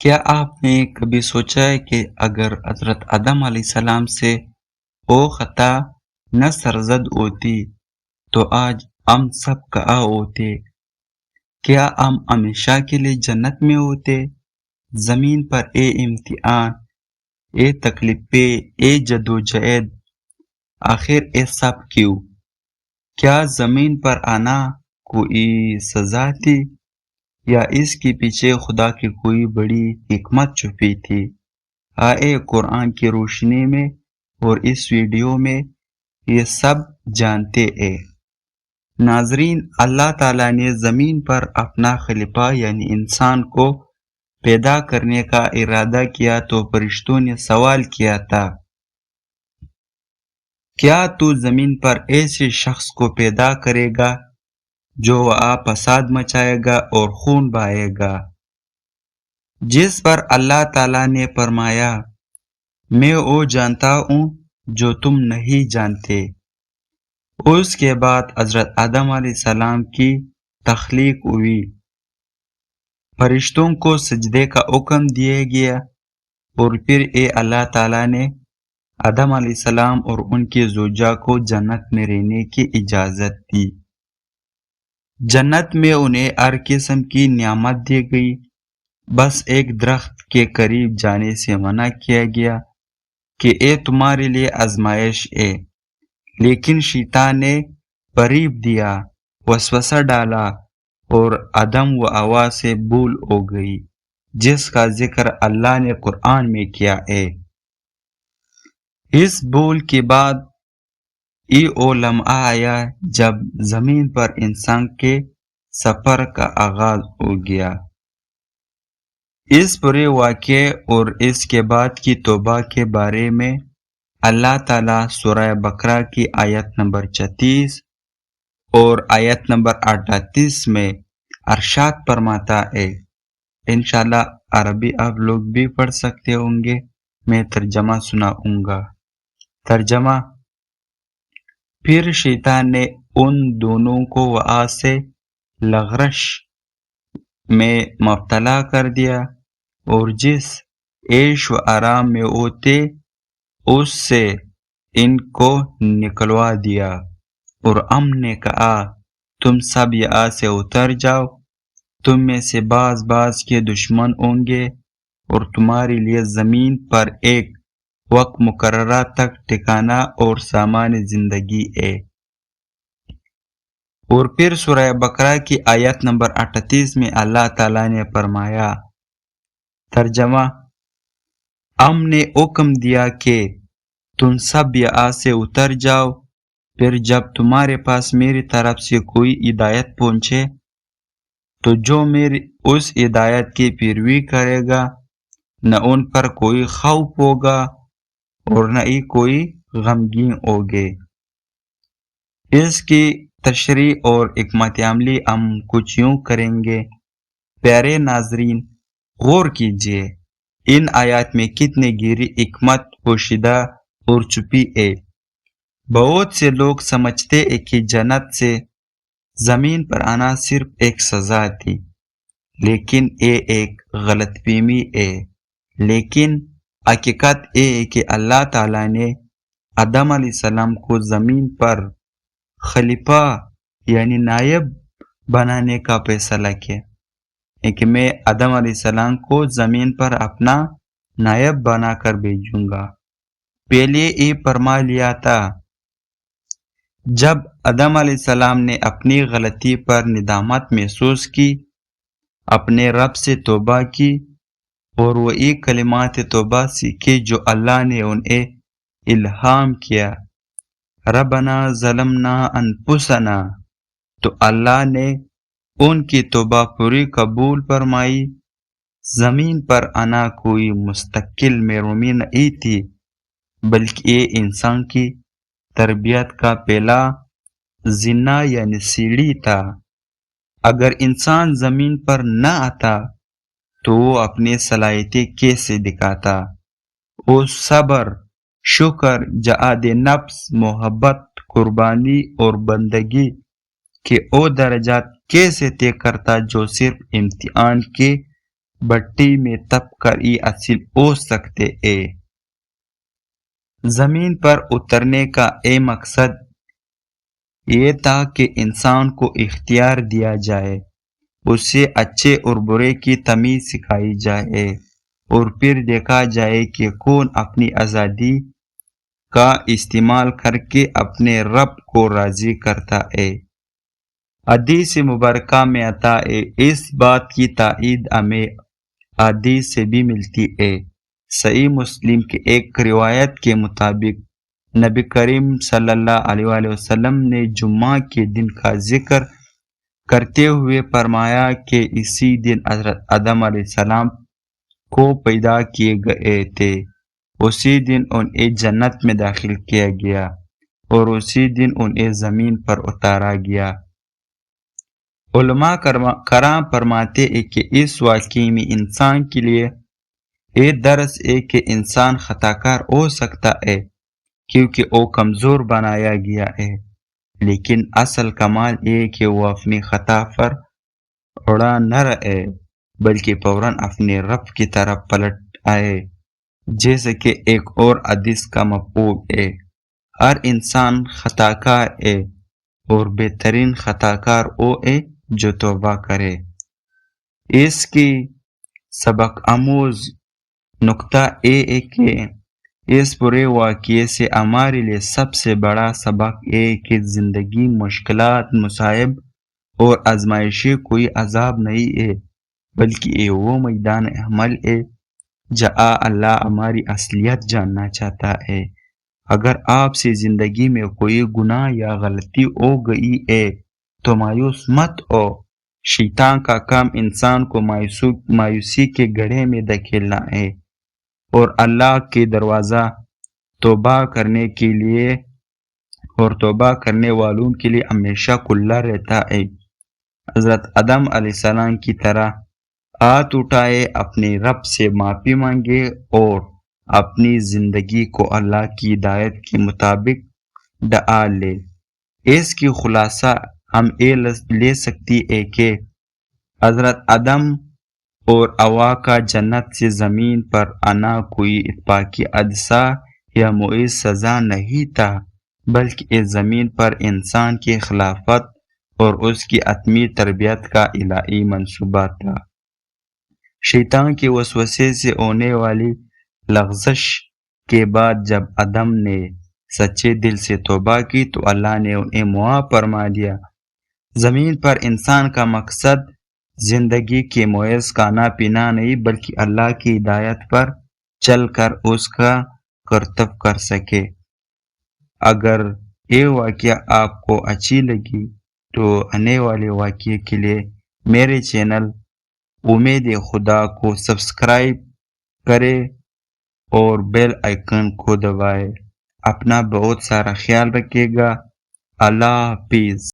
کیا آپ نے کبھی سوچا ہے کہ اگر حضرت آدم علیہ السلام سے وہ خطا نہ سرزد ہوتی تو آج ہم سب کہاں ہوتے؟ کیا ہم ہمیشہ کے لیے جنت میں ہوتے؟ زمین پر اے امتحان، اے تکلیفیں، اے جدوجہد، آخر یہ سب کیوں؟ کیا زمین پر آنا کوئی سزا تھی یا اس کے پیچھے خدا کی کوئی بڑی حکمت چھپی تھی؟ آئے قرآن کی روشنی میں اور اس ویڈیو میں یہ سب جانتے ہیں۔ ناظرین، اللہ تعالیٰ نے زمین پر اپنا خلیفہ یعنی انسان کو پیدا کرنے کا ارادہ کیا تو فرشتوں نے سوال کیا تھا، کیا تو زمین پر ایسے شخص کو پیدا کرے گا جو وہاں فساد مچائے گا اور خون بہائے گا؟ جس پر اللہ تعالیٰ نے فرمایا، میں وہ جانتا ہوں جو تم نہیں جانتے۔ اس کے بعد حضرت آدم علیہ السلام کی تخلیق ہوئی، فرشتوں کو سجدے کا حکم دیا گیا اور پھر اللہ تعالیٰ نے آدم علیہ السلام اور ان کی زوجہ کو جنت میں رہنے کی اجازت دی۔ جنت میں انہیں ہر قسم کی نعمت دی گئی، بس ایک درخت کے قریب جانے سے منع کیا گیا کہ یہ تمہارے لیے آزمائش ہے، لیکن شیطان نے فریب دیا، وسوسہ ڈالا اور آدم و حوا سے بھول ہو گئی، جس کا ذکر اللہ نے قرآن میں کیا ہے۔ اس بھول کے بعد وہ لمحہ آیا جب زمین پر انسان کے سفر کا آغاز ہو گیا۔ اس پورے واقعے اور اس کے بعد کی توبہ کے بارے میں اللہ تعالیٰ سورہ بقرہ کی آیت نمبر 36 اور آیت نمبر 38 میں ارشاد فرماتا ہے۔ انشاءاللہ عربی آپ لوگ بھی پڑھ سکتے ہوں گے، میں ترجمہ سناؤں گا۔ ترجمہ: پھر شیطان نے ان دونوں کو وہاں سے لغزش میں مبتلا کر دیا اور جس عیش و آرام میں وہ تھے اس سے ان کو نکلوا دیا، اور ہم نے کہا تم سب یہاں سے اتر جاؤ، تم میں سے بعض بعض کے دشمن ہوں گے اور تمہارے لیے زمین پر ایک وقت مقررہ تک ٹھکانہ اور سامان زندگی ہے۔ اور پھر سورہ بقرہ کی آیت نمبر 38 میں اللہ تعالیٰ نے فرمایا۔ ترجمہ: ہم نے حکم دیا کہ تم سب یہاں سے اتر جاؤ، پھر جب تمہارے پاس میری طرف سے کوئی ہدایت پہنچے تو جو میری اس ہدایت کی پیروی کرے گا نہ ان پر کوئی خوف ہوگا اور نہ ہی کوئی غمگین ہوگے۔ اس کی تشریح اور حکمت عملی ہم کچھ یوں کریں گے۔ پیارے ناظرین، غور کیجئے، ان آیات میں کتنے گہری حکمت پوشیدہ اور چھپی ہے۔ بہت سے لوگ سمجھتے ہیں کہ جنت سے زمین پر آنا صرف ایک سزا تھی، لیکن یہ ایک غلط فہمی ہے۔ لیکن حقیقت یہ ہے کہ اللہ تعالیٰ نے آدم علیہ السلام کو زمین پر خلیفہ یعنی نائب بنانے کا فیصلہ کیا کہ میں آدم علیہ السلام کو زمین پر اپنا نائب بنا کر بھیجوں گا۔ پہلے یہ فرما لیا تھا۔ جب آدم علیہ السلام نے اپنی غلطی پر ندامت محسوس کی، اپنے رب سے توبہ کی اور وہی کلمات توبہ سیکھے جو اللہ نے انہیں الہام کیا، ربنا ظلمنا انفسنا، تو اللہ نے ان کی توبہ پوری قبول فرمائی۔ زمین پر آنا کوئی مستقل محرومی نہیں تھی، بلکہ یہ انسان کی تربیت کا پہلا زینہ یعنی سیڑھی تھا۔ اگر انسان زمین پر نہ آتا تو وہ اپنی صلاحیتیں کیسے دکھاتا؟ وہ صبر، شکر، جہاد نفس، محبت، قربانی اور بندگی کے وہ درجات کیسے طے کرتا جو صرف امتحان کے بٹی میں تپ کر ہی اصل ہو سکتے ہیں۔ زمین پر اترنے کا مقصد یہ تھا کہ انسان کو اختیار دیا جائے، اسے اچھے اور برے کی تمیز سکھائی جائے، اور پھر دیکھا جائے کہ کون اپنی آزادی کا استعمال کر کے اپنے رب کو راضی کرتا ہے۔ حدیث مبارکہ میں آتا ہے، اس بات کی تائید ہمیں حدیث سے بھی ملتی ہے۔ صحیح مسلم کی ایک روایت کے مطابق نبی کریم صلی اللہ علیہ وآلہ وسلم نے جمعہ کے دن کا ذکر کرتے ہوئے فرمایا کہ اسی دن حضرت آدم علیہ السلام کو پیدا کیے گئے تھے، اسی دن انہیں جنت میں داخل کیا گیا اور اسی دن انہیں زمین پر اتارا گیا۔ علماء کرام فرماتے ہیں کہ اس واقعے میں انسان کے لیے یہ درس ہے کہ انسان خطا کار ہو سکتا ہے کیونکہ وہ کمزور بنایا گیا ہے، لیکن اصل کمال یہ کہ وہ اپنی خطا پر اڑا نہ رہے بلکہ فوراً اپنے رب کی طرف پلٹ آئے، جیسے کہ ایک اور حدیث کا مفہوم ہے، ہر انسان خطا کار ہے اور بہترین خطا کار وہ ہے جو توبہ کرے۔ اس کی سبق آموز نقطہ یہ ہے کہ اس برے واقعے سے ہمارے لیے سب سے بڑا سبق یہ کہ زندگی مشکلات، مصائب اور آزمائشیں کوئی عذاب نہیں ہے بلکہ یہ وہ میدان عمل ہے جہاں اللہ ہماری اصلیت جاننا چاہتا ہے۔ اگر آپ سے زندگی میں کوئی گناہ یا غلطی ہو گئی ہے تو مایوس مت ہو، شیطان کا کام انسان کو مایوسی کے گڑھے میں دھکیلنا ہے، اور اللہ کے دروازہ توبہ کرنے کے لیے اور توبہ کرنے والوں کے لیے ہمیشہ کھلا رہتا ہے۔ حضرت آدم علیہ السلام کی طرح ہاتھ اٹھائے، اپنے رب سے معافی مانگے اور اپنی زندگی کو اللہ کی ہدایت کے مطابق ڈھال لے۔ اس کی خلاصہ ہم یہ لے سکتی ہے کہ حضرت آدم اور حوا کا جنت سے زمین پر آنا کوئی اتفاقی حادثہ یا محض سزا نہیں تھا، بلکہ اس زمین پر انسان کی خلافت اور اس کی حتمی تربیت کا الہی منصوبہ تھا۔ شیطان کے وسوسے سے ہونے والی لغزش کے بعد جب آدم نے سچے دل سے توبہ کی تو اللہ نے انہیں معاف فرما دیا۔ زمین پر انسان کا مقصد زندگی کے محض کھانا پینا نہیں بلکہ اللہ کی ہدایت پر چل کر اس کا کرتب کر سکے۔ اگر یہ واقعہ آپ کو اچھی لگی تو آنے والے واقعے کے لیے میرے چینل امید خدا کو سبسکرائب کرے اور بیل آئیکن کو دبائے۔ اپنا بہت سارا خیال رکھیے گا۔ اللہ حافظ۔